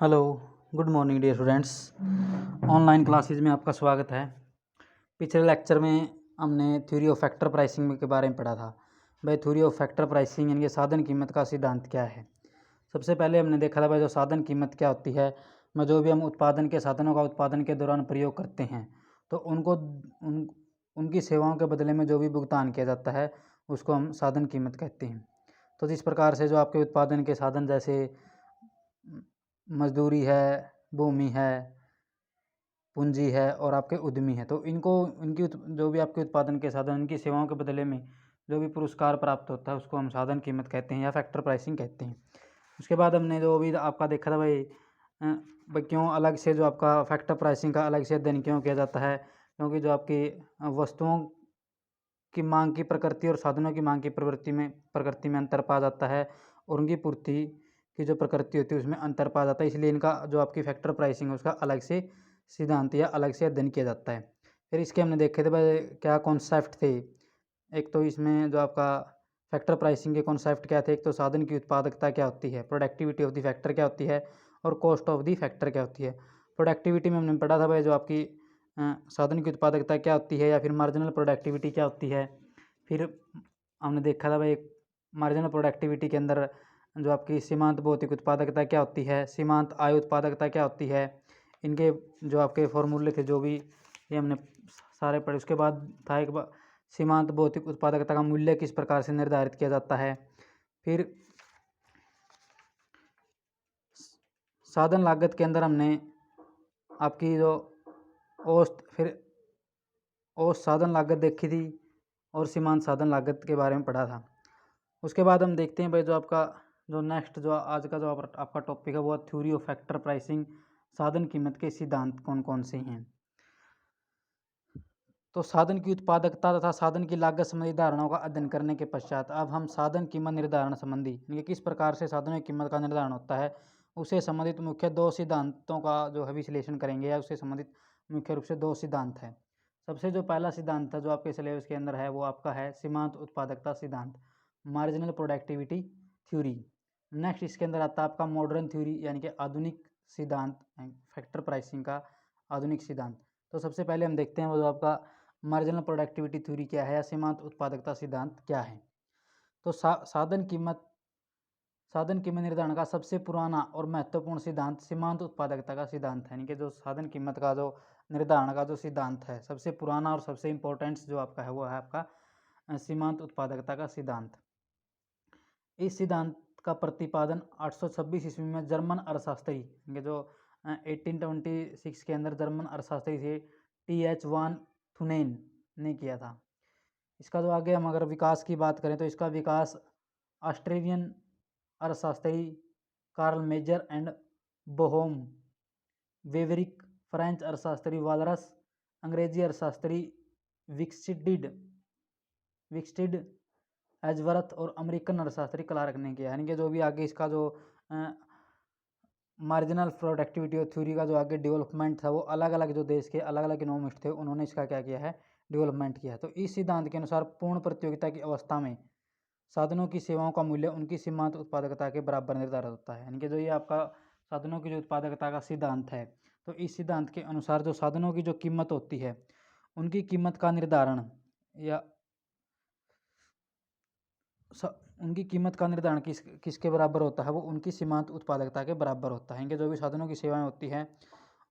Hello, good morning dear students. Online classes में आपका स्वागत है। पिछले लेक्चर में हमने थ्योरी ऑफ फैक्टर प्राइसिंग के बारे में पढ़ा था। भाई थ्योरी ऑफ फैक्टर प्राइसिंग यानी कि साधन कीमत का सिद्धांत क्या है। सबसे पहले हमने देखा था भाई जो साधन कीमत क्या होती है। मैं जो भी हम उत्पादन के साधनों का उत्पादन के दौरान प्रयोग करते हैं तो उनकी सेवाओं के बदले में जो भी भुगतान किया जाता है उसको हम साधन कीमत कहते हैं। तो जिस प्रकार से जो आपके उत्पादन के साधन जैसे मजदूरी है, भूमि है, पूंजी है और आपके उद्यमी है, तो इनको जो भी आपके उत्पादन के साधन इनकी सेवाओं के बदले में जो भी पुरस्कार प्राप्त होता है उसको हम साधन कीमत कहते हैं या फैक्टर प्राइसिंग कहते हैं। उसके बाद हमने जो भी आपका देखा था भाई क्यों अलग से जो आपका फैक्टर प्राइसिंग का अलग से अध्ययन क्यों किया जाता है, क्योंकि जो आपकी वस्तुओं की मांग की प्रकृति और साधनों की मांग की प्रकृति में अंतर पाया जाता है और उनकी पूर्ति की जो प्रकृति होती है उसमें अंतर पाया जाता है। इसलिए इनका जो आपकी फैक्टर प्राइसिंग है उसका अलग से सिद्धांत या अलग से अध्ययन किया जाता है। फिर इसके हमने देखे थे भाई क्या कॉन्सेप्ट थे। एक तो इसमें जो आपका फैक्टर प्राइसिंग के कॉन्सेप्ट क्या थे, एक तो साधन की उत्पादकता क्या होती है, प्रोडक्टिविटी ऑफ द फैक्टर क्या होती है और कॉस्ट ऑफ द फैक्टर क्या होती है। प्रोडक्टिविटी में हमने पढ़ा था भाई जो आपकी साधन की उत्पादकता क्या होती है या फिर मार्जिनल प्रोडक्टिविटी क्या होती है। फिर हमने देखा था भाई मार्जिनल प्रोडक्टिविटी के अंदर जो आपकी सीमांत भौतिक उत्पादकता क्या होती है, सीमांत आय उत्पादकता क्या होती है, इनके जो आपके फॉर्मूले थे जो भी ये हमने सारे पढ़े। उसके बाद था एक सीमांत भौतिक उत्पादकता का मूल्य किस प्रकार से निर्धारित किया जाता है। फिर साधन लागत के अंदर हमने आपकी जो औसत साधन लागत देखी थी और सीमांत साधन लागत के बारे में पढ़ा था। उसके बाद हम देखते हैं भाई जो आपका जो नेक्स्ट जो आज का जो आपका टॉपिक है वो थ्योरी ऑफ फैक्टर प्राइसिंग, साधन कीमत के सिद्धांत कौन कौन से हैं। तो साधन की उत्पादकता तथा साधन की लागत संबंधी धारणाओं का अध्ययन करने के पश्चात अब हम साधन कीमत निर्धारण संबंधी यानी किस प्रकार से साधनों की कीमत का निर्धारण होता है उसे संबंधित मुख्य दो सिद्धांतों का जो है विश्लेषण करेंगे या उससे संबंधित मुख्य रूप से दो सिद्धांत है। सबसे जो पहला सिद्धांत है जो आपके सिलेबस के अंदर है वो आपका है सीमांत उत्पादकता सिद्धांत, मार्जिनल प्रोडक्टिविटी थ्योरी। नेक्स्ट इसके अंदर आता है आपका मॉडर्न थ्योरी यानी कि आधुनिक सिद्धांत फैक्टर प्राइसिंग का आधुनिक सिद्धांत। तो सबसे पहले हम देखते हैं वो जो आपका मार्जिनल प्रोडक्टिविटी थ्योरी क्या है या सीमांत उत्पादकता सिद्धांत क्या है। तो साधन कीमत निर्धारण का सबसे पुराना और महत्वपूर्ण सिद्धांत सीमांत उत्पादकता का सिद्धांत है, यानी कि जो साधन कीमत का जो निर्धारण का जो सिद्धांत है सबसे पुराना और सबसे इम्पोर्टेंट जो आपका है वो है आपका सीमांत उत्पादकता का सिद्धांत। इस सिद्धांत का प्रतिपादन 826 ईस्वी में जर्मन अर्थशास्त्री जो 1826 के अंदर जर्मन अर्थशास्त्री थे TH वान थुनेन ने किया था। इसका जो आगे हम अगर विकास की बात करें तो इसका विकास ऑस्ट्रेलियन अर्थशास्त्री कार्ल मेजर एंड बोहोम, वेवरिक फ्रेंच अर्थशास्त्री वालरस, अंग्रेजी अर्थशास्त्री विक्सटिड एजवर्थ और अमेरिकन अर्थशास्त्री क्लार्क ने किया। यानी कि जो भी आगे इसका जो मार्जिनल प्रोडक्टिविटी थ्योरी का जो आगे डेवलपमेंट था वो अलग अलग जो देश के अलग अलग इकोनॉमिस्ट थे उन्होंने इसका क्या किया है, डेवलपमेंट किया है। तो इस सिद्धांत के अनुसार पूर्ण प्रतियोगिता की अवस्था में साधनों की सेवाओं का मूल्य उनकी सीमांत उत्पादकता के बराबर निर्धारित होता है। यानी कि जो ये आपका साधनों की जो उत्पादकता का सिद्धांत है तो इस सिद्धांत के अनुसार जो साधनों की जो कीमत होती है उनकी कीमत का निर्धारण या उनकी कीमत का निर्धारण किसके बराबर होता है, वो उनकी सीमांत उत्पादकता के बराबर होता है। कि जो भी साधनों की सेवाएं होती हैं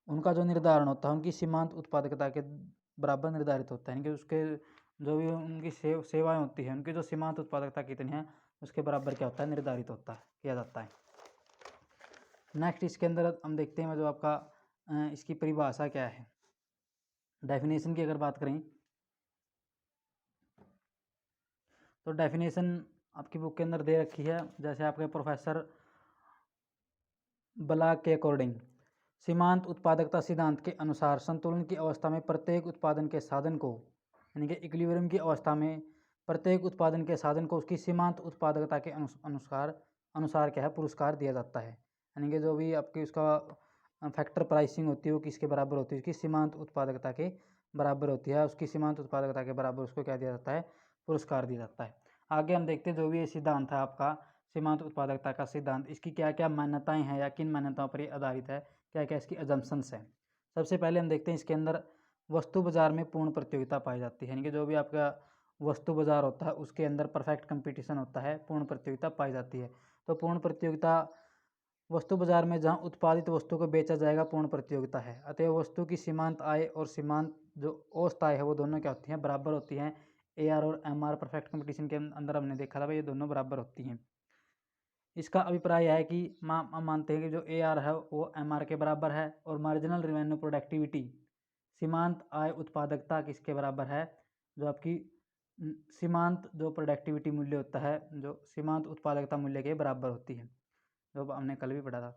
उनका जो निर्धारण होता है उनकी सीमांत उत्पादकता के बराबर निर्धारित होता है। यानी कि उसके जो भी उनकी सेवाएं होती हैं उनकी जो सीमांत उत्पादकता कितनी है उसके बराबर क्या होता है, निर्धारित होता है, किया जाता है। नेक्स्ट इसके अंदर हम देखते हैं जो आपका इसकी परिभाषा क्या है। डेफिनेशन की अगर बात करें तो डेफिनेशन आपकी बुक के अंदर दे रखी है, जैसे आपके प्रोफेसर ब्लाक के अकॉर्डिंग सीमांत उत्पादकता सिद्धांत के अनुसार संतुलन की अवस्था में प्रत्येक उत्पादन के साधन को यानी कि इक्विलिब्रियम की अवस्था में प्रत्येक उत्पादन के साधन को उसकी सीमांत उत्पादकता के अनुसार क्या है, पुरस्कार दिया जाता है। यानी कि जो भी आपकी उसका फैक्टर प्राइसिंग होती है वो किसके बराबर होती है, उसकी सीमांत उत्पादकता के बराबर होती है। उसकी सीमांत उत्पादकता के बराबर उसको क्या दिया जाता है, पुरस्कार दिया जाता है। आगे हम देखते हैं जो भी ये सिद्धांत है आपका सीमांत उत्पादकता का सिद्धांत, इसकी क्या क्या मान्यताएं हैं या किन मान्यताओं पर ये आधारित है, क्या क्या इसकी अजम्पशंस हैं। सबसे पहले हम देखते हैं इसके अंदर वस्तु बाजार में पूर्ण प्रतियोगिता पाई जाती है, यानी कि जो भी आपका वस्तु बाजार होता है उसके अंदर परफेक्ट कंपटीशन होता है, पूर्ण प्रतियोगिता पाई जाती है। तो पूर्ण प्रतियोगिता वस्तु बाजार में जहां उत्पादित वस्तु को बेचा जाएगा पूर्ण प्रतियोगिता है। अतः वस्तु की सीमांत आय और सीमांत जो औसत आय है वो दोनों क्या होती हैं, बराबर होती हैं। AR और MR परफेक्ट कंपटीशन के अंदर हमने देखा था भाई, ये दोनों बराबर होती हैं। इसका अभिप्राय है कि हम मानते हैं कि जो AR है वो MR के बराबर है और मार्जिनल रेवेन्यू प्रोडक्टिविटी सीमांत आय उत्पादकता किसके बराबर है, जो आपकी सीमांत जो प्रोडक्टिविटी मूल्य होता है, जो सीमांत उत्पादकता मूल्य के बराबर होती है, जो हमने कल भी पढ़ा था।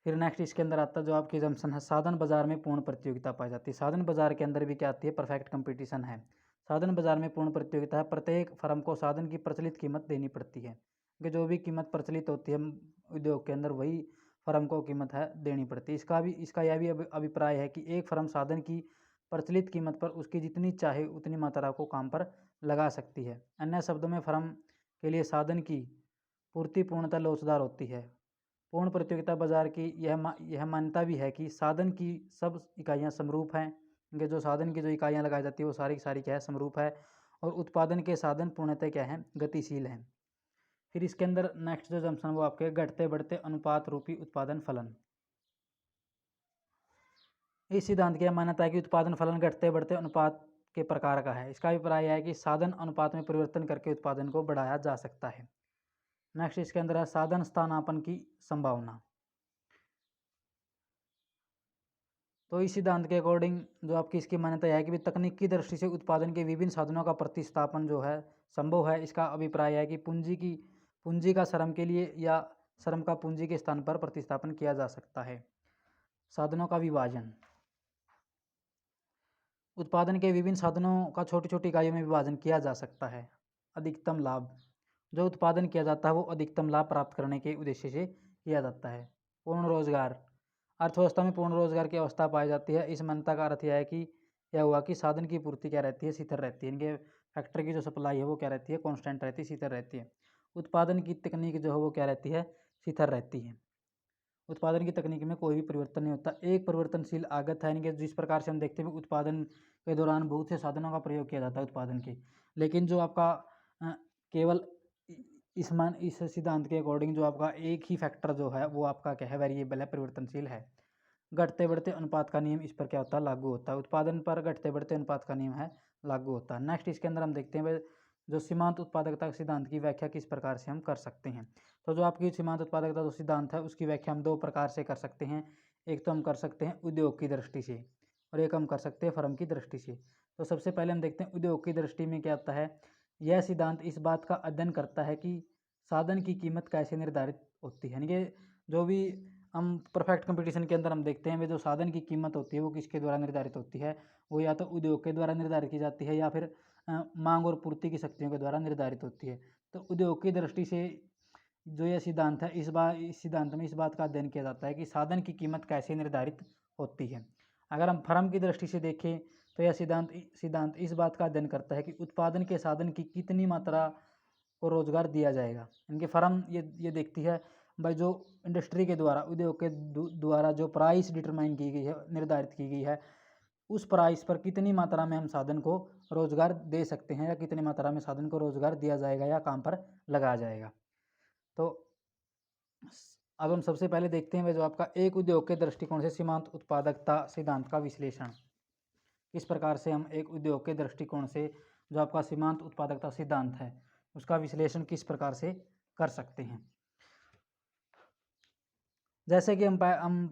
फिर नेक्स्ट इसके अंदर आता है जो आपकी जम्पशन है, साधन बाजार में पूर्ण प्रतियोगिता पाई जाती है। साधन बाजार के अंदर भी क्या आती है, परफेक्ट कंपटीशन है। साधन बाजार में पूर्ण प्रतियोगिता है, प्रत्येक फर्म को साधन की प्रचलित कीमत देनी पड़ती है, कि जो भी कीमत प्रचलित होती है उद्योग के अंदर वही फर्म को कीमत है देनी पड़ती है। इसका यह भी अभिप्राय है कि एक फर्म साधन की प्रचलित कीमत पर उसकी जितनी चाहे उतनी मात्रा को काम पर लगा सकती है। अन्य शब्दों में फर्म के लिए साधन की पूर्ति पूर्णतः लोचदार होती है। पूर्ण प्रतियोगिता बाजार की यह मान्यता भी है कि साधन की सब इकाइयां समरूप हैं, इनके जो साधन की जो इकाइयां लगाई जाती है वो सारी की सारी क्या है, समरूप है, और उत्पादन के साधन पूर्णतः क्या है, गतिशील हैं। फिर इसके अंदर नेक्स्ट जो जम्पशन वो आपके घटते बढ़ते अनुपात रूपी उत्पादन फलन। इस सिद्धांत की मान्यता है कि उत्पादन फलन घटते बढ़ते अनुपात के प्रकार का है। इसका अभिप्राय है कि साधन अनुपात में परिवर्तन करके उत्पादन को बढ़ाया जा सकता है। नेक्स्ट इसके अंदर है साधन स्थानापन्न की संभावना। तो इस सिद्धांत के अकॉर्डिंग जो आपकी इसकी मान्यता है कि तकनीक की दृष्टि से उत्पादन के विभिन्न साधनों का प्रतिस्थापन जो है संभव है। इसका अभिप्राय है कि पूंजी का श्रम के लिए या श्रम का पूंजी के स्थान पर प्रतिस्थापन किया जा सकता है। साधनों का विभाजन, उत्पादन के विभिन्न साधनों का छोटी छोटी इकाइयों में विभाजन किया जा सकता है। अधिकतम लाभ, जो उत्पादन किया जाता है वो अधिकतम लाभ प्राप्त करने के उद्देश्य से किया जाता है। पूर्ण रोजगार, अर्थव्यवस्था में पूर्ण रोजगार की अवस्था पाई जाती है। इस मान्यता का अर्थ यह है कि यह हुआ कि साधन की पूर्ति क्या रहती है, स्थिर रहती है। इनके फैक्टर की जो सप्लाई है वो क्या रहती है, कांस्टेंट रहती है, स्थिर रहती है। उत्पादन की तकनीक जो है वो क्या रहती है, स्थिर रहती है। उत्पादन की तकनीक में कोई भी परिवर्तन नहीं होता, एक परिवर्तनशील आगत है। यानी कि जिस प्रकार से हम देखते हैं उत्पादन के दौरान बहुत से साधनों का प्रयोग किया जाता है उत्पादन के, लेकिन जो आपका केवल इस सिद्धांत के अकॉर्डिंग जो आपका एक ही फैक्टर जो है वो आपका क्या है, वेरिएबल है, परिवर्तनशील है। घटते बढ़ते अनुपात का नियम इस पर क्या होता है, लागू होता है। उत्पादन पर घटते बढ़ते अनुपात का नियम है, लागू होता है। नेक्स्ट इसके अंदर हम देखते हैं जो सीमांत उत्पादकता के सिद्धांत की व्याख्या किस प्रकार से हम कर सकते हैं। तो जो आपकी सीमांत उत्पादकता जो सिद्धांत है उसकी व्याख्या हम दो प्रकार से कर सकते हैं। एक तो हम कर सकते हैं उद्योग की दृष्टि से और एक हम कर सकते हैं फर्म की दृष्टि से। तो सबसे पहले हम देखते हैं उद्योग की दृष्टि में क्या होता है। यह सिद्धांत इस बात का अध्ययन करता है कि साधन की कीमत कैसे निर्धारित होती है। यानी कि जो भी हम परफेक्ट कंपटीशन के अंदर हम देखते हैं वे जो साधन की कीमत होती है वो किसके द्वारा निर्धारित होती है, वो या तो उद्योग के द्वारा निर्धारित की जाती है या फिर मांग और पूर्ति की शक्तियों के द्वारा निर्धारित होती है। तो उद्योग की दृष्टि से जो यह सिद्धांत है इस सिद्धांत में इस बात का अध्ययन किया जाता है कि साधन की कीमत कैसे निर्धारित होती है। अगर हम फर्म की दृष्टि से देखें तो यह सिद्धांत इस बात का अध्ययन करता है कि उत्पादन के साधन की कितनी मात्रा को रोजगार दिया जाएगा। इनकी फर्म ये देखती है भाई जो इंडस्ट्री के द्वारा उद्योग के द्वारा जो प्राइस डिटरमाइन की गई है, निर्धारित की गई है, उस प्राइस पर कितनी मात्रा में हम साधन को रोजगार दे सकते हैं या कितनी मात्रा में साधन को रोजगार दिया जाएगा या काम पर लगाया जाएगा। तो अब हम सबसे पहले देखते हैं जो आपका एक उद्योग के दृष्टिकोण से सीमांत उत्पादकता सिद्धांत का विश्लेषण। किस प्रकार से हम एक उद्योग के दृष्टिकोण से जो आपका सीमांत उत्पादकता सिद्धांत है उसका विश्लेषण किस प्रकार से कर सकते हैं। जैसे कि हम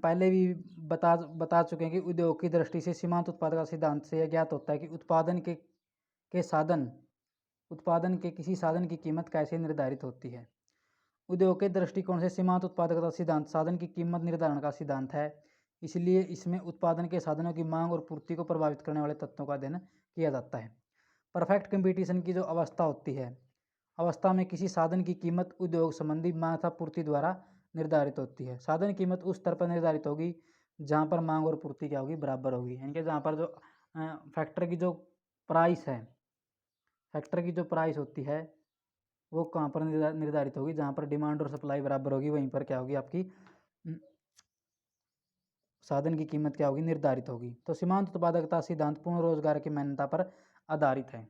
पहले भी बता चुके हैं कि उद्योग की दृष्टि से सीमांत उत्पादकता सिद्धांत से यह ज्ञात होता है कि उत्पादन के किसी साधन की कीमत कैसे निर्धारित होती है। उद्योग के दृष्टिकोण से सीमांत उत्पादकता सिद्धांत साधन की कीमत निर्धारण का सिद्धांत है, इसलिए इसमें उत्पादन के साधनों की मांग और पूर्ति को प्रभावित करने वाले तत्वों का अध्ययन किया जाता है। परफेक्ट कंपटीशन की जो अवस्था होती है, अवस्था में किसी साधन की कीमत उद्योग संबंधी मांग तथा पूर्ति द्वारा निर्धारित होती है। साधन कीमत उस स्तर पर निर्धारित होगी जहाँ पर मांग और पूर्ति क्या होगी, बराबर होगी। यानी कि जहाँ पर जो फैक्टर की जो प्राइस होती है वो कहाँ पर निर्धारित होगी, जहाँ पर डिमांड और सप्लाई बराबर होगी वहीं पर क्या होगी आपकी साधन की कीमत क्या होगी, निर्धारित होगी। तो सीमांत उत्पादकता सिद्धांत पूर्ण रोजगार की मान्यता पर आधारित है।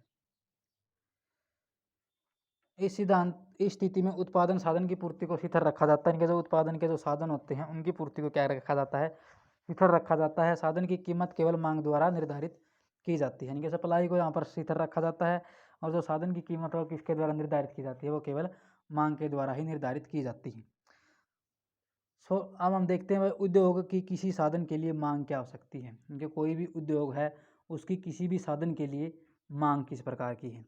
इस स्थिति में उत्पादन साधन की पूर्ति को स्थिर रखा जाता है। इनके जो उत्पादन के जो साधन होते हैं उनकी पूर्ति को क्या रखा जाता है, स्थिर रखा जाता है। साधन की कीमत केवल मांग द्वारा निर्धारित की जाती है, इनके सप्लाई को यहाँ पर स्थिर रखा जाता है और जो साधन की कीमत है किसके द्वारा निर्धारित की जाती है, वो केवल मांग के द्वारा ही निर्धारित की जाती है। अब हम देखते हैं उद्योग की किसी साधन के लिए मांग क्या हो सकती है। इनके कोई भी उद्योग है उसकी किसी भी साधन के लिए मांग किस प्रकार की है।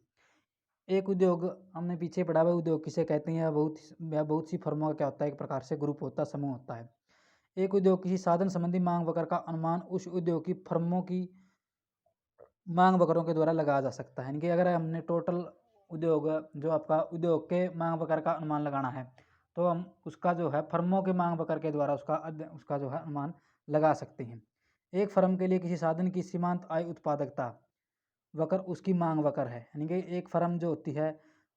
एक उद्योग हमने पीछे पढ़ा हुआ, उद्योग किसे कहते हैं, या बहुत सी फर्मों का क्या होता है, एक प्रकार से ग्रुप होता है, समूह होता है। एक उद्योग किसी साधन संबंधी मांग वक्र का अनुमान उस उद्योग की फर्मों की मांग वक्रों के द्वारा लगाया जा सकता है। इनके अगर हमने टोटल उद्योग जो आपका उद्योग के मांग वक्र का अनुमान लगाना है तो हम उसका जो है फर्मों के मांग वक्र के द्वारा उसका जो है अनुमान लगा सकते हैं। एक फर्म के लिए किसी साधन की सीमांत आय उत्पादकता वक्र उसकी मांग वक्र है। यानी कि एक फर्म जो होती है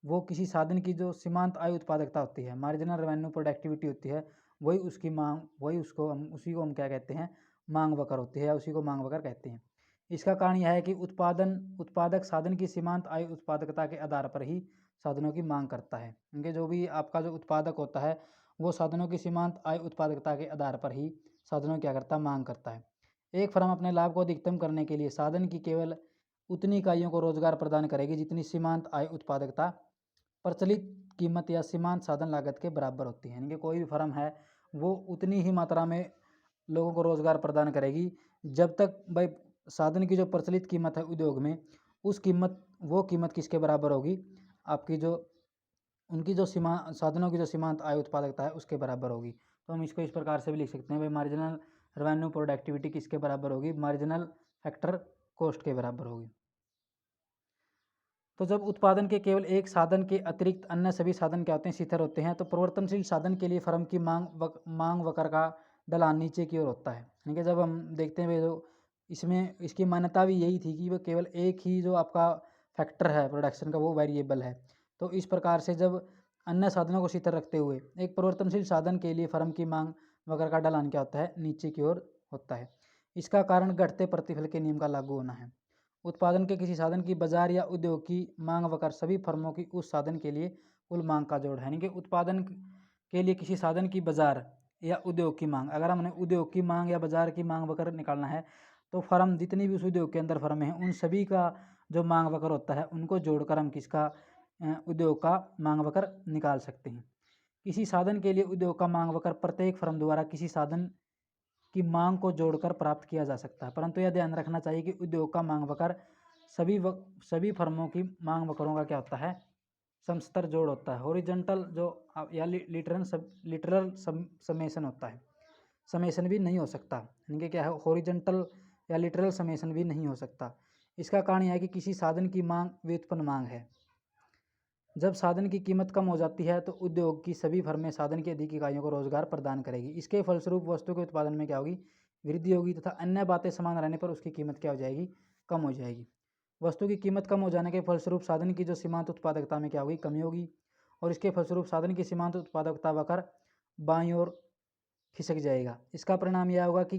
वो किसी साधन की जो सीमांत आय उत्पादकता होती है, मार्जिनल रेवेन्यू प्रोडक्टिविटी होती है, वही उसकी मांग, वही उसी को हम क्या कहते हैं, मांग वक्र होती है, उसी को मांग वक्र कहते हैं। इसका कारण यह है कि उत्पादक साधन की सीमांत आय उत्पादकता के आधार पर ही साधनों की मांग करता है। इनके जो भी आपका जो उत्पादक होता है वो साधनों की सीमांत आय उत्पादकता के आधार पर ही साधनों क्या करता है, मांग करता है। एक फर्म अपने लाभ को अधिकतम करने के लिए साधन की केवल उतनी इकाइयों को रोजगार प्रदान करेगी जितनी सीमांत आय उत्पादकता प्रचलित कीमत या सीमांत साधन लागत के बराबर होती है। यानी कि कोई भी फर्म है वो उतनी ही मात्रा में लोगों को रोजगार प्रदान करेगी जब तक भाई साधन की जो प्रचलित कीमत है उद्योग में, वो कीमत किसके बराबर होगी, आपकी जो उनकी जो साधनों की जो सीमांत आय उत्पादकता है उसके बराबर होगी। तो हम इसको इस प्रकार से भी लिख सकते हैं, भाई मार्जिनल रेवेन्यू प्रोडक्टिविटी किसके बराबर होगी, मार्जिनल फैक्टर कॉस्ट के बराबर होगी। तो जब उत्पादन के केवल एक साधन के अतिरिक्त अन्य सभी साधन क्या होते हैं, स्थिर होते हैं, तो परिवर्तनशील साधन के लिए फर्म की मांग वक्र का ढलान नीचे की ओर होता है। यानी कि जब हम देखते हैं जो इसमें इसकी मान्यता भी यही थी कि वो केवल एक ही जो आपका फैक्टर है प्रोडक्शन का वो वेरिएबल है। तो इस प्रकार से जब अन्य साधनों को स्थिर रखते हुए एक परिवर्तनशील साधन के लिए फर्म की मांग वक्र का ढलान क्या होता है, नीचे की ओर होता है। इसका कारण घटते प्रतिफल के नियम का लागू होना है। उत्पादन के किसी साधन की बाजार या उद्योग की मांग वक्र सभी फर्मों की उस साधन के लिए कुल मांग का जोड़ है। यानी कि उत्पादन के लिए किसी साधन की बाजार या उद्योग की मांग, अगर हमने उद्योग की मांग या बाजार की मांग वक्र निकालना है तो फर्म जितनी भी उस उद्योग के अंदर फर्में हैं उन सभी का जो मांग वक्र होता है उनको जोड़कर हम किसका उद्योग का मांग वक्र निकाल सकते हैं। किसी साधन के लिए उद्योग का मांग वक्र प्रत्येक फर्म द्वारा किसी साधन की मांग को जोड़कर प्राप्त किया जा सकता है, परंतु यह ध्यान रखना चाहिए कि उद्योग का मांग वक्र सभी फर्मों की मांग वक्रों का क्या होता है, समस्तर जोड़ होता है। हॉरिजॉन्टल जो या लिटरल समेशन होता है, समेशन भी नहीं हो सकता। इनके क्या है, हॉरिजॉन्टल या लिटरल समेशन भी नहीं हो सकता। इसका कारण यह है कि किसी साधन की मांग व्युत्पन्न मांग है। जब साधन की कीमत कम हो जाती है तो उद्योग की सभी फर्में साधन की अधिक इकाइयों को रोजगार प्रदान करेगी। इसके फलस्वरूप वस्तु के उत्पादन में क्या होगी, वृद्धि होगी, तथा अन्य बातें समान रहने पर उसकी कीमत क्या हो जाएगी, कम हो जाएगी। वस्तु की कीमत कम हो जाने के फलस्वरूप साधन की जो सीमांत उत्पादकता में क्या होगी, कमी होगी, और इसके फलस्वरूप साधन की सीमांत उत्पादकता वक्र बाईं ओर खिसक जाएगा। इसका परिणाम यह होगा कि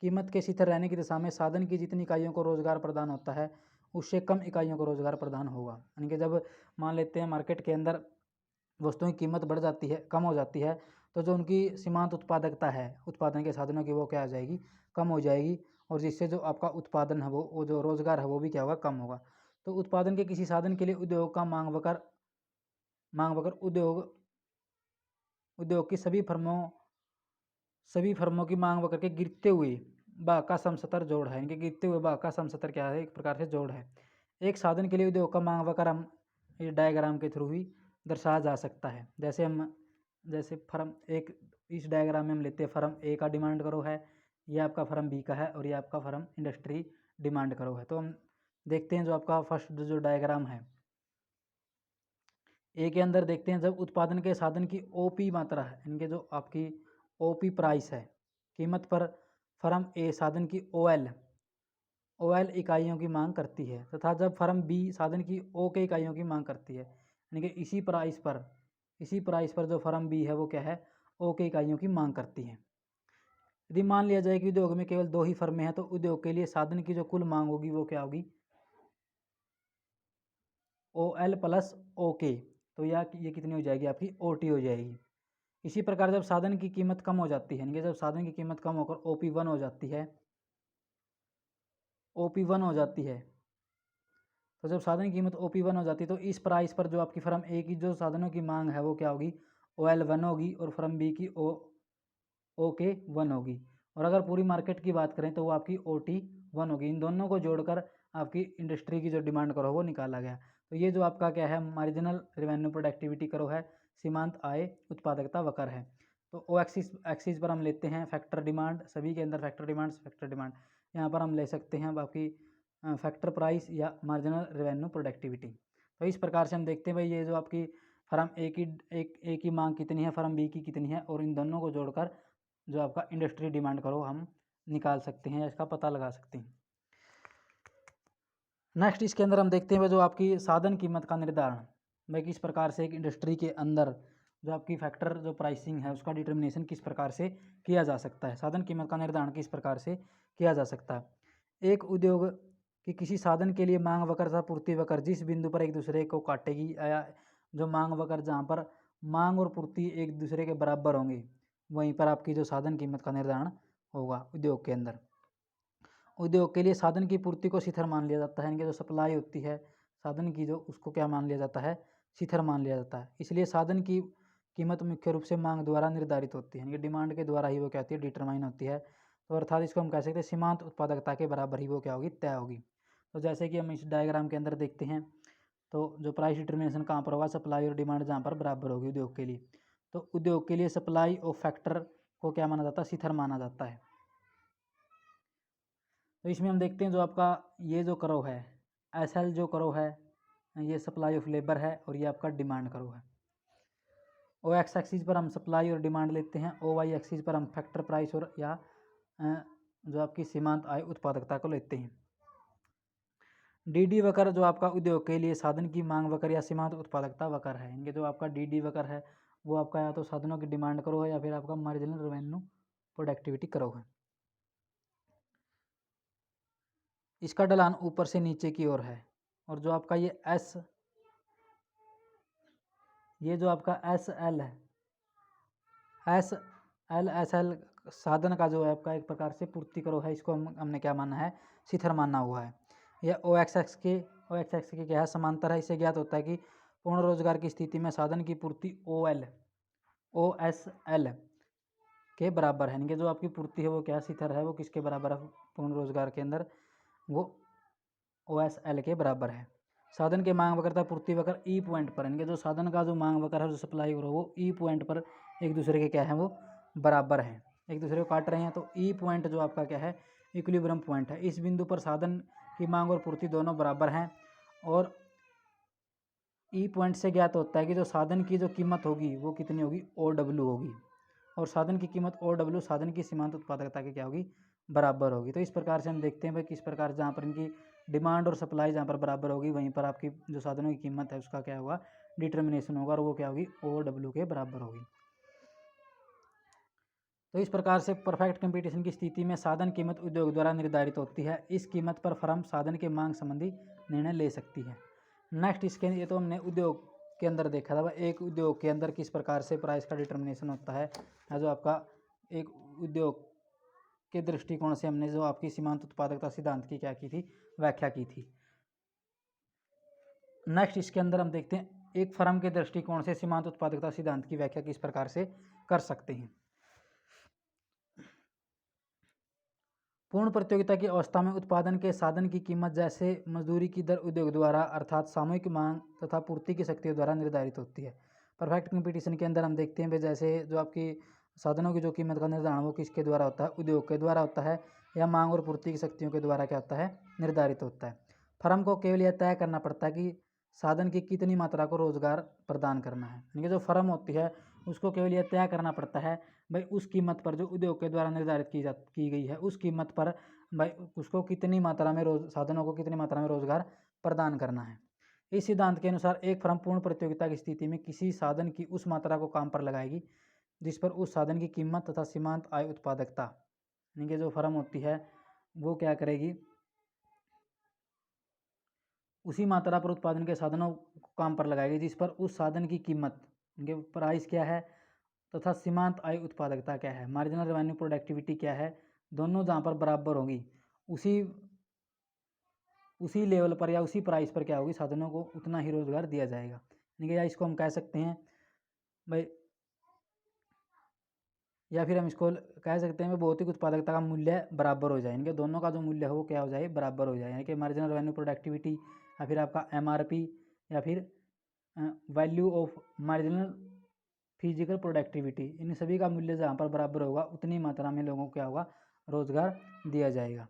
कीमत के स्थिर रहने की दिशा में साधन की जितनी इकाइयों को रोजगार प्रदान होता है उससे कम इकाइयों को रोजगार प्रदान होगा। यानी कि जब मान लेते हैं मार्केट के अंदर वस्तुओं की कीमत बढ़ जाती है, कम हो जाती है, तो जो उनकी सीमांत उत्पादकता है उत्पादन के साधनों की वो क्या आ जाएगी, कम हो जाएगी, और जिससे जो आपका उत्पादन है वो जो रोजगार है वो भी क्या होगा, कम होगा। तो उत्पादन के किसी साधन के लिए उद्योग का मांग वक्र उद्योग की सभी फर्मों की मांग वक्र के गिरते हुए भाग का समसतर जोड़ है। इनके गिरते हुए भाग का समसतर क्या है, एक प्रकार से जोड़ है। एक साधन के लिए उद्योग का मांग वक्र हम इस डायग्राम के थ्रू ही दर्शाया जा सकता है। जैसे फर्म एक, इस डायग्राम में हम लेते हैं फर्म ए का डिमांड करो है, ये आपका फर्म बी का है, और ये आपका फर्म इंडस्ट्री डिमांड करो है। तो हम देखते हैं जो आपका फर्स्ट जो डायग्राम है ए के अंदर देखते हैं, जब उत्पादन के साधन की ओपी मात्रा है, इनके जो आपकी ओपी प्राइस है कीमत पर फर्म ए साधन की ओएल इकाइयों की मांग करती है, तथा जब फर्म बी साधन की ओ के इकाइयों की मांग करती है, यानी कि इसी प्राइस पर जो फर्म बी है वो क्या है, ओ के इकाइयों की मांग करती है। यदि मान लिया जाए कि उद्योग में केवल 2 ही फर्में हैं तो उद्योग के लिए साधन की जो कुल मांग होगी वो क्या होगी, ओ एल प्लस ओ के, तो ये कितनी हो जाएगी आपकी, ओ टी हो जाएगी। इसी प्रकार जब साधन की कीमत कम हो जाती है, यानी कि जब साधन की कीमत कम होकर ओ पी वन हो जाती है, तो जब साधन की कीमत ओ पी वन हो जाती है तो इस प्राइस पर जो आपकी फर्म ए की जो साधनों की मांग है वो क्या होगी, ओ एल वन होगी, और फर्म बी की ओ के वन होगी। और अगर पूरी मार्केट की बात करें तो वो आपकी ओ टी वन होगी। इन दोनों को जोड़कर आपकी इंडस्ट्री की जो डिमांड करो वो निकाला गया। तो ये जो आपका क्या है, मार्जिनल रेवेन्यू प्रोडक्टिविटी करो है, सीमांत आय उत्पादकता वक्र है। तो ओ एक्सिस पर हम लेते हैं फैक्टर डिमांड, सभी के अंदर फैक्टर डिमांड, यहाँ पर हम ले सकते हैं आपकी फैक्टर प्राइस या मार्जिनल रेवेन्यू प्रोडक्टिविटी। तो इस प्रकार से हम देखते हैं भाई ये जो आपकी फर्म ए की मांग कितनी है, फर्म बी की कितनी है, और इन दोनों को जोड़कर जो आपका इंडस्ट्री डिमांड करो हम निकाल सकते हैं या इसका पता लगा सकते हैं। नेक्स्ट इसके अंदर हम देखते हैं जो आपकी साधन कीमत का निर्धारण, भाई किस प्रकार से एक इंडस्ट्री के अंदर जो आपकी फैक्टर जो प्राइसिंग है उसका डिटर्मिनेशन किस प्रकार से किया जा सकता है, साधन कीमत का निर्धारण किस प्रकार से किया जा सकता है। एक उद्योग कि किसी साधन के लिए मांग वक्र तथा पूर्ति वक्र जिस बिंदु पर एक दूसरे को काटेगी, या जो मांग वक्र जहाँ पर मांग और पूर्ति एक दूसरे के बराबर होंगे, वहीं पर आपकी जो साधन कीमत का निर्धारण होगा उद्योग के अंदर। उद्योग के लिए साधन की पूर्ति को शिथिर मान लिया जाता है, यानी कि जो सप्लाई होती है साधन की जो, उसको क्या मान लिया जाता है, शिथिर मान लिया जाता है। इसलिए साधन की कीमत मुख्य रूप से मांग द्वारा निर्धारित होती है, यानी कि डिमांड के द्वारा ही वो क्या होती है, डिटरमाइन होती है। तो अर्थात इसको हम कह सकते हैं सीमांत उत्पादकता के बराबर ही वो क्या होगी, तय होगी। तो जैसे कि हम इस डायग्राम के अंदर देखते हैं, तो जो प्राइस डिटर्मिनेशन कहाँ पर होगा, सप्लाई और डिमांड जहाँ पर बराबर होगी उद्योग के लिए, तो उद्योग के लिए सप्लाई और फैक्टर को क्या माना जाता है, शिथिर माना जाता है। तो इसमें हम देखते हैं जो आपका ये जो करो है, एस एल जो करो है, ये सप्लाई ऑफ लेबर है, और ये आपका डिमांड करो है। ओ एक्स एक्सिस पर हम सप्लाई और डिमांड लेते हैं, ओ वाई एक्सिस पर हम फैक्टर प्राइस और या जो आपकी सीमांत आय उत्पादकता को लेते हैं। डी डी वक्र जो आपका उद्योग के लिए साधन की मांग वक्र या सीमांत उत्पादकता वक्र है, इनके जो आपका डी डी वक्र है वो आपका या तो साधनों की डिमांड करो है या फिर आपका मार्जिनल रेवेन्यू प्रोडक्टिविटी करो है। इसका ढलान ऊपर से नीचे की ओर है, और जो आपका ये जो आपका एस एल है, एस एल साधन का जो है आपका एक प्रकार से पूर्ति करो है, इसको हमने क्या माना है, शिथिर माना हुआ है। यह ओ एक्स एक्स के क्या है, समांतर है। इससे ज्ञात होता है कि पूर्ण रोजगार की स्थिति में साधन की पूर्ति ओ एस एल के बराबर है, यानी कि जो आपकी पूर्ति है वो क्या शिथिर है, वो किसके बराबर है, पूर्ण रोजगार के अंदर वो ओ एस एल के बराबर है। साधन के मांग वक्र तथा पूर्ति वक्र ई पॉइंट पर, यानी कि जो साधन का जो मांग वक्र है, जो सप्लाई हो वो ई पॉइंट पर एक दूसरे के क्या है, वो बराबर हैं, एक दूसरे को काट रहे हैं। तो ई पॉइंट जो आपका क्या है, इक्विलिब्रियम पॉइंट है। इस बिंदु पर साधन की मांग और पूर्ति दोनों बराबर हैं, और ई पॉइंट से ज्ञात होता है कि जो साधन की जो कीमत होगी वो कितनी होगी, ओ डब्ल्यू होगी, और साधन की कीमत ओ डब्ल्यू साधन की सीमांत उत्पादकता की क्या होगी, बराबर होगी। तो इस प्रकार से हम देखते हैं भाई किस प्रकार जहाँ पर इनकी डिमांड और सप्लाई जहाँ पर बराबर होगी, वहीं पर आपकी जो साधनों की कीमत है उसका क्या होगा, डिटर्मिनेशन होगा, और वो क्या होगी, ओ डब्ल्यू के बराबर होगी। तो इस प्रकार से परफेक्ट कंपटीशन की स्थिति में साधन कीमत उद्योग द्वारा निर्धारित होती है। इस कीमत पर फर्म साधन के मांग संबंधी निर्णय ले सकती है। नेक्स्ट इसके ये तो हमने उद्योग के अंदर देखा था, एक उद्योग के अंदर किस प्रकार से प्राइस का डिटर्मिनेशन होता है, जो आपका एक उद्योग के दृष्टिकोण से हमने जो आपकी सीमांत उत्पादकता सिद्धांत की क्या की थी, व्याख्या की थी। नेक्स्ट इसके अंदर हम देखते हैं एक फर्म के दृष्टिकोण से सीमांत उत्पादकता सिद्धांत की व्याख्या किस प्रकार से कर सकते हैं। पूर्ण प्रतियोगिता की अवस्था में उत्पादन के साधन की कीमत जैसे मजदूरी की दर उद्योग द्वारा अर्थात सामूहिक मांग तथा पूर्ति की शक्तियों द्वारा निर्धारित होती है। परफेक्ट कंपटीशन के अंदर हम देखते हैं जैसे जो आपकी साधनों की जो कीमत का निर्धारण वो किसके द्वारा होता है, उद्योग के द्वारा होता है, या मांग और पूर्ति की शक्तियों के द्वारा क्या होता है, निर्धारित होता है। फर्म को केवल यह तय करना पड़ता है कि साधन की कितनी मात्रा को रोजगार प्रदान करना है, यानी कि जो फर्म होती है उसको केवल यह तय करना पड़ता है भाई उस कीमत पर जो उद्योग के द्वारा निर्धारित की गई है उस कीमत पर भाई उसको कितनी मात्रा में साधनों को कितनी मात्रा में रोजगार प्रदान करना है। इस सिद्धांत के अनुसार एक फर्म पूर्ण प्रतियोगिता की स्थिति में किसी साधन की उस मात्रा को काम पर लगाएगी जिस पर उस साधन की कीमत तथा सीमांत आय उत्पादकता, यानी कि जो फर्म होती है वो क्या करेगी, उसी मात्रा पर उत्पादन के साधनों को काम पर लगाएगी जिस पर उस साधन की कीमत, इनके प्राइस क्या है, तथा सीमांत आय उत्पादकता क्या है, मार्जिनल रेवेन्यू प्रोडक्टिविटी क्या है, दोनों जहाँ पर बराबर होंगी उसी लेवल पर या उसी प्राइस पर क्या होगी, साधनों को उतना ही रोजगार दिया जाएगा। यानी कि या इसको हम कह सकते हैं भाई, या फिर हम इसको कह सकते हैं भौतिक उत्पादकता का मूल्य बराबर हो जाए, इनके दोनों का जो मूल्य हो वो क्या हो जाए, बराबर हो जाए। यानी कि मार्जिनल रेवेन्यू प्रोडक्टिविटी या फिर आपका एमआरपी या फिर value of marginal physical productivity, इन सभी का मूल्य जहाँ पर बराबर होगा उतनी मात्रा में लोगों को क्या होगा, रोजगार दिया जाएगा।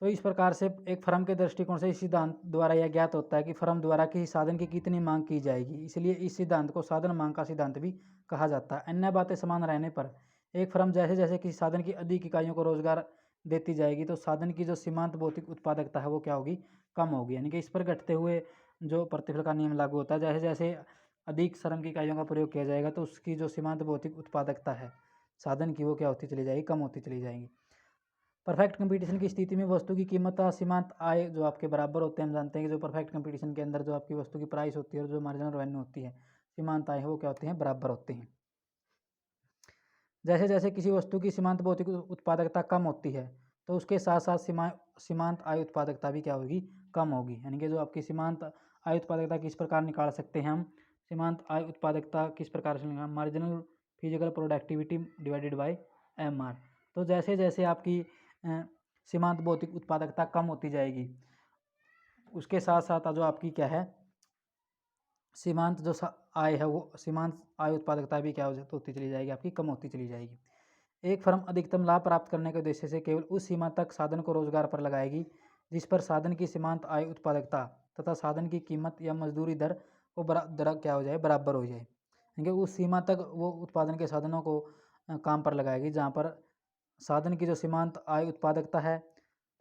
तो इस प्रकार से एक फर्म के दृष्टिकोण से इस सिद्धांत द्वारा यह ज्ञात होता है कि फर्म द्वारा किसी साधन की कितनी मांग की जाएगी, इसलिए इस सिद्धांत को साधन मांग का सिद्धांत भी कहा जाता है। अन्य बातें समान रहने पर एक फर्म जैसे जैसे किसी साधन की अधिक इकाइयों को रोजगार देती जाएगी तो साधन की जो सीमांत भौतिक उत्पादकता है वो क्या होगी, कम होगी। यानी कि इस पर घटते हुए जो प्रतिफल का नियम लागू होता है, जैसे जैसे अधिक श्रम की इकाइयों का प्रयोग किया जाएगा तो उसकी जो सीमांत भौतिक उत्पादकता है साधन की वो क्या होती चली जाएगी, कम होती चली जाएगी। परफेक्ट कंपटीशन की स्थिति में वस्तु की कीमत और सीमांत आय जो आपके बराबर होते हैं, हम जानते हैं कि जो परफेक्ट कंपटीशन के अंदर जो आपकी वस्तु की प्राइस होती है और जो मार्जिनल रेवेन्यू होती है, सीमांत आय है, वो क्या होते हैं, बराबर होते हैं। जैसे जैसे किसी वस्तु की सीमांत भौतिक उत्पादकता कम होती है तो उसके साथ साथ सीमांत आय उत्पादकता भी क्या होगी, कम होगी। यानी कि जो आपकी सीमांत आय उत्पादकता किस प्रकार निकाल सकते हैं हम, सीमांत आय उत्पादकता किस प्रकार से निकाल, marginal physical productivity divided by MR. तो जैसे जैसे आपकी सीमांत भौतिक उत्पादकता कम होती जाएगी उसके साथ साथ जो आपकी क्या है, सीमांत जो आय है वो सीमांत आय उत्पादकता भी क्या होती चली जाएगी, आपकी कम होती चली जाएगी। एक फर्म अधिकतम लाभ प्राप्त करने के उद्देश्य से केवल उस सीमा तक साधन को रोजगार पर लगाएगी जिस पर साधन की सीमांत आय उत्पादकता तथा साधन की कीमत या मजदूरी दर को दर क्या हो जाए, बराबर हो जाए। क्योंकि उस सीमा तक वो उत्पादन के साधनों को काम पर लगाएगी जहाँ पर साधन की जो सीमांत आय उत्पादकता है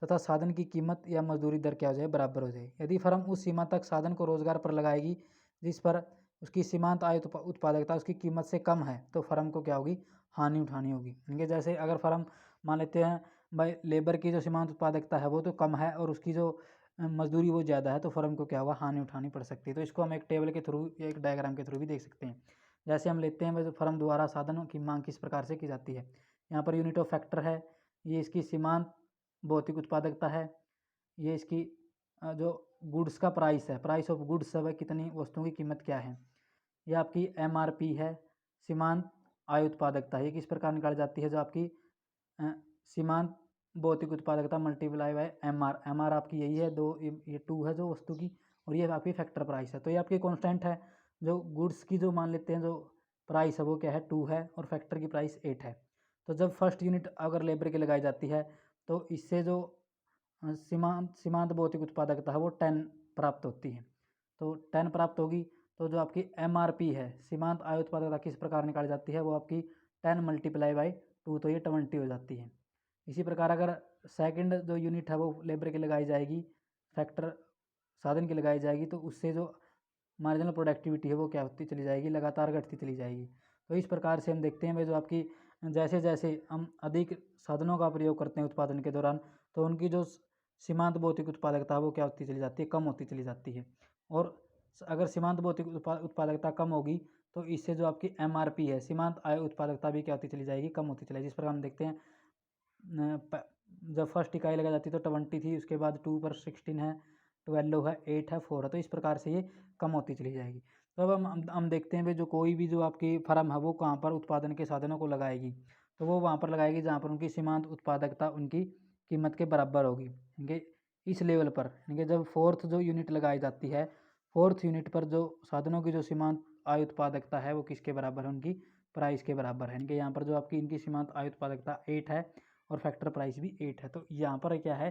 तथा साधन की कीमत या मजदूरी दर क्या हो जाए, बराबर हो जाए। यदि फर्म उस सीमा तक साधन को रोजगार पर लगाएगी जिस पर उसकी सीमांत आय उत्पादकता उसकी कीमत से कम है तो फर्म को क्या होगी, हानि उठानी होगी। क्योंकि जैसे अगर फर्म मान लेते हैं भाई लेबर की जो सीमांत उत्पादकता है वो तो कम है और उसकी जो मजदूरी वो ज़्यादा है तो फर्म को क्या होगा, हानि उठानी पड़ सकती है। तो इसको हम एक टेबल के थ्रू या एक डायग्राम के थ्रू भी देख सकते हैं। जैसे हम लेते हैं भाई फर्म द्वारा साधनों की मांग किस प्रकार से की जाती है, यहाँ पर यूनिट ऑफ फैक्टर है, ये इसकी सीमांत भौतिक उत्पादकता है, ये इसकी जो गुड्स का प्राइस है, प्राइस ऑफ गुड्स है, कितनी वस्तुओं की कीमत क्या है, यह आपकी एमआरपी है, सीमांत आय उत्पादकता ये किस प्रकार निकाली जाती है, जो आपकी सीमांत भौतिक उत्पादकता मल्टीप्लाई बाय एमआर, एमआर आपकी यही है दो, ये 2 है जो वस्तु की, और ये आपकी फैक्टर प्राइस है। तो ये आपकी कांस्टेंट है, जो गुड्स की जो मान लेते हैं जो प्राइस है वो क्या है, 2 है और फैक्टर की प्राइस 8 है। तो जब फर्स्ट यूनिट अगर लेबर की लगाई जाती है तो इससे जो सीमांत भौतिक उत्पादकता है वो 10 प्राप्त होती है। तो 10 प्राप्त होगी तो जो आपकी एमआरपी है, सीमांत आय उत्पादकता किस प्रकार निकाली जाती है, वो आपकी 10 मल्टीप्लाई बाई 2 तो ये 20 हो जाती है। इसी प्रकार अगर सेकंड जो यूनिट है वो लेबर की लगाई जाएगी, फैक्टर साधन की लगाई जाएगी तो उससे जो मार्जिनल प्रोडक्टिविटी है वो क्या होती चली जाएगी, लगातार घटती चली जाएगी। तो इस प्रकार से हम देखते हैं भाई जो आपकी जैसे जैसे हम अधिक साधनों का प्रयोग करते हैं उत्पादन के दौरान तो उनकी जो सीमांत भौतिक उत्पादकता वो क्या होती चली जाती है, कम होती चली जाती है। और अगर सीमांत भौतिक उत्पादकता कम होगी तो इससे जो आपकी एमआरपी है, सीमांत आय उत्पादकता भी क्या होती चली जाएगी, कम होती चली जाएगी। जिस प्रकार हम देखते हैं जब फर्स्ट इकाई लगाई जाती है तो 20 थी, उसके बाद 2 पर 16 है, 12 है, 8 है, 4 है, तो इस प्रकार से ये कम होती चली जाएगी। तो अब हम देखते हैं भाई जो कोई भी जो आपकी फर्म है वो कहाँ पर उत्पादन के साधनों को लगाएगी, तो वो वहाँ पर लगाएगी जहाँ पर उनकी सीमांत उत्पादकता उनकी कीमत के बराबर होगी। यानी इस लेवल पर, यानी जब फोर्थ जो यूनिट लगाई जाती है, फोर्थ यूनिट पर जो साधनों की जो सीमांत आय उत्पादकता है वो किसके बराबर है, उनकी प्राइस के बराबर है। यानी कि यहाँ पर जो आपकी इनकी सीमांत आय उत्पादकता 8 है और फैक्टर प्राइस भी 8 है। तो यहाँ पर क्या है,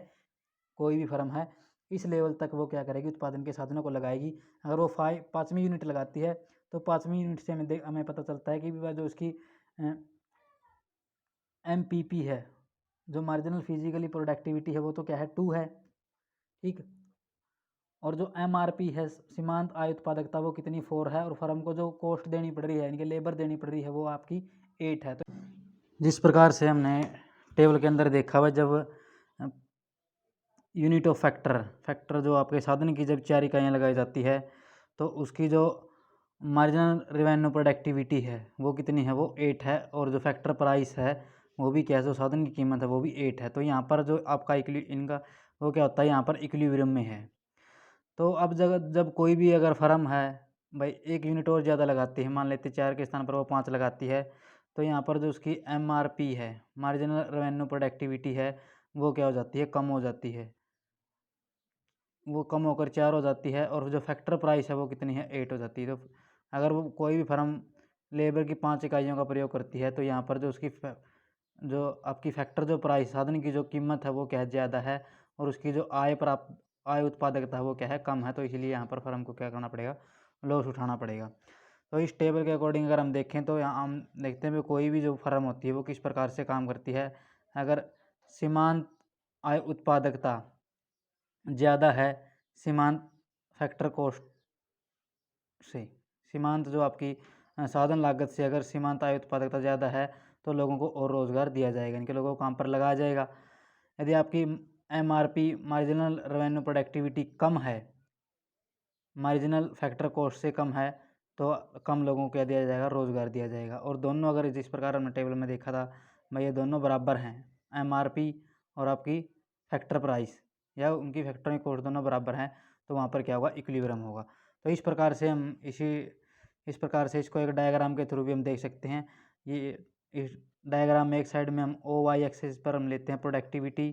कोई भी फर्म है इस लेवल तक वो क्या करेगी, उत्पादन के साधनों को लगाएगी। अगर वो 5वीं यूनिट लगाती है तो 5वीं यूनिट से हमें पता चलता है कि जो उसकी एमपीपी है, जो मार्जिनल फिजिकली प्रोडक्टिविटी है वो तो क्या है, 2 है, ठीक। और जो MRP है सीमांत आय उत्पादकता वो कितनी 4 है, और फर्म को जो कॉस्ट देनी पड़ रही है यानी कि लेबर देनी पड़ रही है वो आपकी 8 है। तो जिस प्रकार से हमने टेबल के अंदर देखा हुआ, जब यूनिट ऑफ फैक्टर जो आपके साधन की जब 4 इकाइयाँ लगाई जाती है तो उसकी जो मार्जिनल रेवेन्यू प्रोडक्टिविटी है वो कितनी है, वो 8 है, और जो फैक्टर प्राइस है वो भी क्या है, जो साधन की कीमत है वो भी 8 है। तो यहाँ पर जो आपका इनका वो क्या होता है, यहाँ पर इक्विलिब्रियम में है। तो अब जब कोई भी अगर फर्म है भाई 1 यूनिट और ज़्यादा लगाती है, मान लेते 4 के स्थान पर वो 5 लगाती है, तो यहाँ पर जो उसकी MRP है, मार्जिनल रेवेन्यू प्रोडक्टिविटी है, वो क्या हो जाती है, कम हो जाती है, वो कम होकर 4 हो जाती है, और जो फैक्टर प्राइस है वो कितनी है, 8 हो जाती है। तो अगर वो कोई भी फर्म लेबर की 5 इकाइयों का प्रयोग करती है तो यहाँ पर जो उसकी जो आपकी फैक्टर जो प्राइस साधन की जो कीमत है वो क्या है, ज़्यादा है, और उसकी जो आय उत्पादकता है वो क्या है, कम है। तो इसीलिए यहाँ पर फर्म को क्या करना पड़ेगा, लॉस उठाना पड़ेगा। तो इस टेबल के अकॉर्डिंग अगर हम देखें तो यहाँ हम देखते हैं कोई भी जो फर्म होती है वो किस प्रकार से काम करती है। अगर सीमांत आय उत्पादकता ज़्यादा है सीमांत फैक्टर कॉस्ट से, सीमांत जो आपकी साधन लागत से अगर सीमांत आय उत्पादकता ज़्यादा है तो लोगों को और रोज़गार दिया जाएगा, इनके लोगों को काम पर लगाया जाएगा। यदि आपकी MRP मार्जिनल रेवेन्यू प्रोडक्टिविटी कम है, मार्जिनल फैक्टर कॉस्ट से कम है, तो कम लोगों को क्या दिया जाएगा, रोज़गार दिया जाएगा। और दोनों अगर जिस प्रकार हमने टेबल में देखा था भाई ये दोनों बराबर हैं, MRP और आपकी फैक्टर प्राइस या उनकी फैक्टरी कॉस्ट दोनों बराबर हैं, तो वहाँ पर क्या होगा, इक्विलिब्रियम होगा। तो इस प्रकार से हम इस प्रकार से इसको एक डायग्राम के थ्रू भी हम देख सकते हैं। ये इस डायग्राम में एक साइड में हम OY एक्सिस पर हम लेते हैं प्रोडक्टिविटी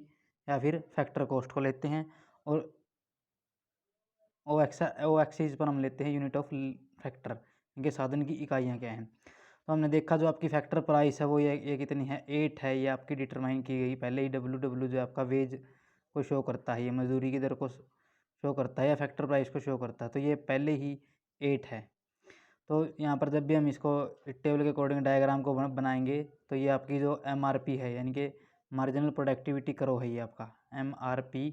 या फिर फैक्टर कॉस्ट को लेते हैं, और ओ एक्सिस पर हम लेते हैं यूनिट ऑफ फैक्टर, इनके साधन की इकाइयाँ क्या हैं। तो हमने देखा जो आपकी फैक्टर प्राइस है वो ये कितनी है, 8 है, ये आपकी डिटरमाइन की गई पहले ही। WW जो आपका वेज को शो करता है, ये मजदूरी की दर को शो करता है या फैक्टर प्राइस को शो करता है, तो ये पहले ही 8 है। तो यहाँ पर जब भी हम इसको टेबल के अकॉर्डिंग डायग्राम को बनाएंगे तो ये आपकी जो MRP है यानी कि मार्जिनल प्रोडक्टिविटी करो है, ये आपका MRP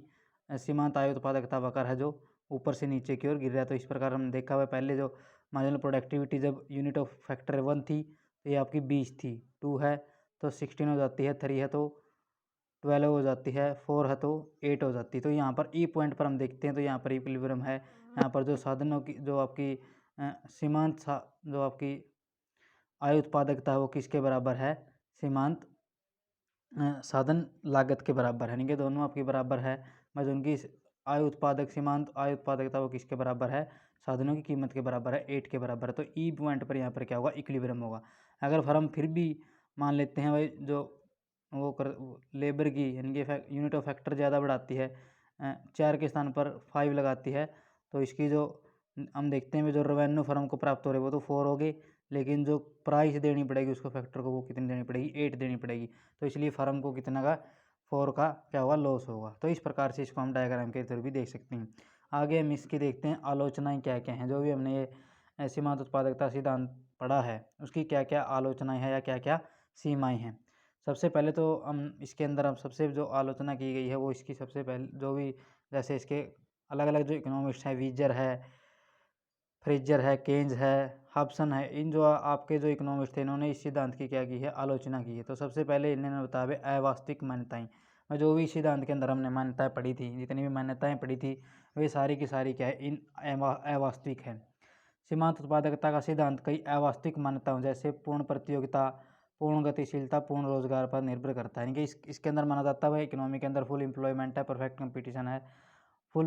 सीमांत आय उत्पादकता वक्र है जो ऊपर से नीचे की ओर गिर रहा है। तो इस प्रकार हमने देखा हुआ पहले जो मार्जिनल प्रोडक्टिविटी जब यूनिट ऑफ फैक्टर 1 थी तो ये आपकी 20 थी, 2 है तो 16 हो जाती है, 3 है तो 12 हो जाती है, 4 है तो 8 हो जाती है। तो यहाँ पर पॉइंट पर हम देखते हैं तो यहाँ पर इक्विलिब्रियम है। यहाँ पर जो साधनों की जो आपकी सीमांत जो आपकी आय उत्पादकता है वो किसके बराबर है, सीमांत साधन लागत के बराबर है, यानी कि दोनों आपकी बराबर है। मैं जो उनकी सीमांत आय उत्पादकता वो किसके बराबर है, साधनों की कीमत के बराबर है, 8 के बराबर है। तो पॉइंट पर यहाँ पर क्या होगा, इक्विलिब्रियम होगा। अगर फर्म फिर भी मान लेते हैं भाई जो लेबर की यानी कि यूनिट ऑफ फैक्टर ज़्यादा बढ़ाती है, 4 के स्थान पर 5 लगाती है, तो इसकी जो हम देखते हैं जो रेवेन्यू फर्म को प्राप्त हो रही है वो तो 4 हो गई, लेकिन जो प्राइस देनी पड़ेगी उसको फैक्टर को वो कितनी देनी पड़ेगी, 8 देनी पड़ेगी। तो इसलिए फर्म को कितना का 4 का क्या होगा, लॉस होगा। तो इस प्रकार से इसको हम डायग्राम के थ्रू भी देख सकते हैं। आगे हम इसकी देखते हैं आलोचनाएं क्या क्या हैं। जो भी हमने ये सीमांत उत्पादकता सिद्धांत पढ़ा है उसकी क्या क्या आलोचनाएं हैं या क्या क्या सीमाएं हैं। सबसे पहले तो हम इसके अंदर हम सबसे जो आलोचना की गई है वो इसकी सबसे पहले जो भी जैसे इसके अलग अलग जो इकोनॉमिस्ट हैं, वीजर है, फ्रेजर है, केन्स है, हॉब्सन है, इन जो आपके जो इकोनॉमिस्ट थे इन्होंने इस सिद्धांत की क्या की है, आलोचना की है। तो सबसे पहले इन्होंने बताया अवास्तविक मान्यताएं। जो भी सिद्धांत के अंदर हमने मान्यताएं पढ़ी थी, जितनी भी मान्यताएं पढ़ी थी वे सारी की सारी क्या है, इन अवास्तविक है। सीमांत उत्पादकता का सिद्धांत कई अवास्तविक मान्यताओं जैसे पूर्ण प्रतियोगिता, पूर्ण गतिशीलता, पूर्ण रोजगार पर निर्भर करता है। यानी कि इसके अंदर माना जाता है इकोनॉमी के अंदर फुल एम्प्लॉयमेंट है, परफेक्ट कंपटीशन है, फुल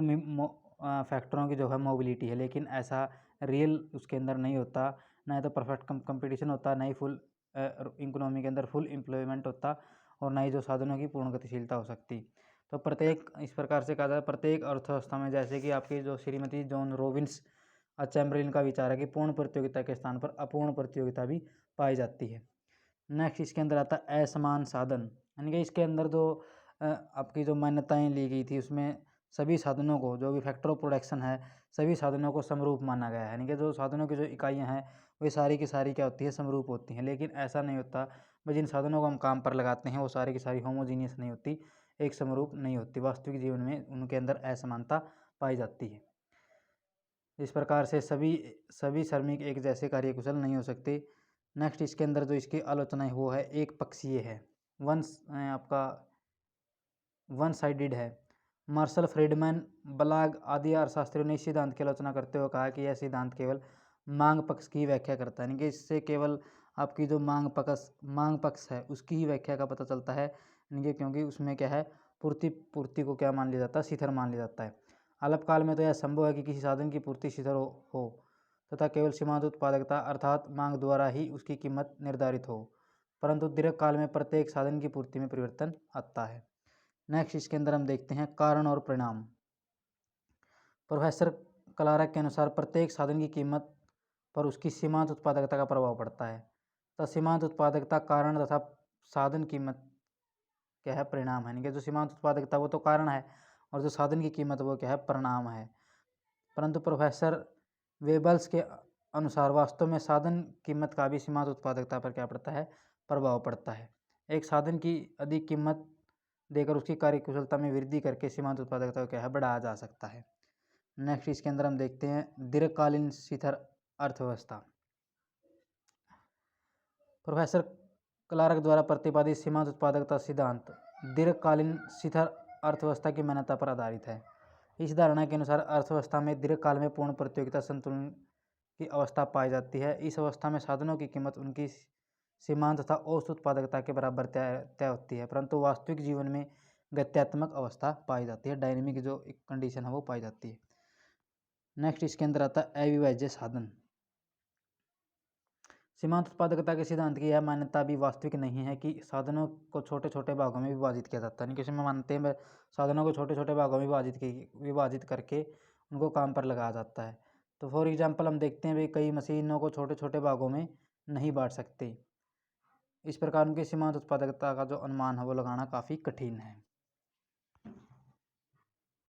फैक्टरों की जो है मोबिलिटी है, लेकिन ऐसा रियल उसके अंदर नहीं होता। ना तो परफेक्ट कंपटीशन होता, ना ही फुल इकोनॉमी के अंदर फुल एम्प्लॉयमेंट होता, और ना ही जो साधनों की पूर्ण गतिशीलता हो सकती। तो प्रत्येक इस प्रकार से कहा जाता है प्रत्येक अर्थव्यवस्था में, जैसे कि आपकी जो श्रीमती जॉन रॉबिन्स चैम्बरलिन का विचार है कि पूर्ण प्रतियोगिता के स्थान पर अपूर्ण प्रतियोगिता भी पाई जाती है। नेक्स्ट इसके अंदर आता है असमान साधन, यानी कि इसके अंदर जो आपकी जो मान्यताएं ली गई थी उसमें सभी साधनों को, जो भी फैक्टर ऑफ प्रोडक्शन है, सभी साधनों को समरूप माना गया है। यानी कि जो साधनों की जो इकाइयाँ हैं वे सारी की सारी क्या होती है, समरूप होती हैं। लेकिन ऐसा नहीं होता, भाई जिन साधनों को हम काम पर लगाते हैं वो सारी की सारी होमोजीनियस नहीं होती, एक समरूप नहीं होती। वास्तविक जीवन में उनके अंदर असमानता पाई जाती है। इस प्रकार से सभी श्रमिक एक जैसे कार्यकुशल नहीं हो सकते। नेक्स्ट इसके अंदर जो इसकी आलोचना है वो है एक पक्षीय है, आपका वन साइडेड है। मार्शल फ्रीडमैन, ब्लाग आदि अर्थशास्त्रियों ने इस सिद्धांत की आलोचना करते हुए कहा कि यह सिद्धांत केवल मांग पक्ष की व्याख्या करता है, यानी कि इससे केवल आपकी जो मांग पक्ष है उसकी ही व्याख्या का पता चलता है, यानी कि क्योंकि उसमें क्या है, पूर्ति को क्या मान लिया जाता है, शिथिल मान लिया जाता है। अल्पकाल में तो यह संभव है कि किसी साधन की पूर्ति शिथिल हो तथा केवल सीमांत उत्पादकता अर्थात मांग द्वारा ही उसकी कीमत निर्धारित हो, परंतु दीर्घकाल में प्रत्येक साधन की पूर्ति में परिवर्तन आता है। नेक्स्ट इसके अंदर हम देखते हैं कारण और परिणाम। प्रोफेसर क्लार्क के अनुसार प्रत्येक साधन की कीमत पर उसकी सीमांत उत्पादकता का प्रभाव पड़ता है, तो सीमांत उत्पादकता कारण तथा साधन कीमत क्या है, परिणाम है। यानी कि जो सीमांत उत्पादकता वो तो कारण है और जो साधन की कीमत वो क्या है, परिणाम है। परंतु प्रोफेसर वेबल्स के अनुसार वास्तव में साधन कीमत का भी सीमांत उत्पादकता पर क्या पड़ता है, प्रभाव पड़ता है। एक साधन की अधिक कीमत देकर उसकी कार्यकुशलता में वृद्धि करके सीमांत उत्पादकता को क्या है, बढ़ाया जा सकता है। नेक्स्ट इसके अंदर हम देखते हैं दीर्घकालीन शिथिल अर्थव्यवस्था। प्रोफेसर क्लार्क द्वारा प्रतिपादित सीमांत उत्पादकता सिद्धांत दीर्घकालीन शिथिल अर्थव्यवस्था की मान्यता पर आधारित है। इस धारणा के अनुसार अर्थव्यवस्था में दीर्घकाल में पूर्ण प्रतियोगिता संतुलन की अवस्था पाई जाती है। इस अवस्था में साधनों की कीमत उनकी सीमांत तथा औसत उत्पादकता के बराबर तय होती है, परंतु वास्तविक जीवन में गत्यात्मक अवस्था पाई जाती है, डायनेमिक जो एक कंडीशन है वो पाई जाती है। नेक्स्ट इसके अंदर आता है अविभाज्य साधन। सीमांत उत्पादकता के सिद्धांत की यह मान्यता भी वास्तविक नहीं है कि साधनों को छोटे छोटे भागों में विभाजित किया जाता है, यानी कि इसमें मानते हैं साधनों को छोटे छोटे भागों में विभाजित करके उनको काम पर लगाया जाता है। तो फॉर एग्जांपल हम देखते हैं भाई कई मशीनों को छोटे छोटे भागों में नहीं बांट सकते, इस प्रकार उनकी सीमांत उत्पादकता का जो अनुमान है वो लगाना काफ़ी कठिन है।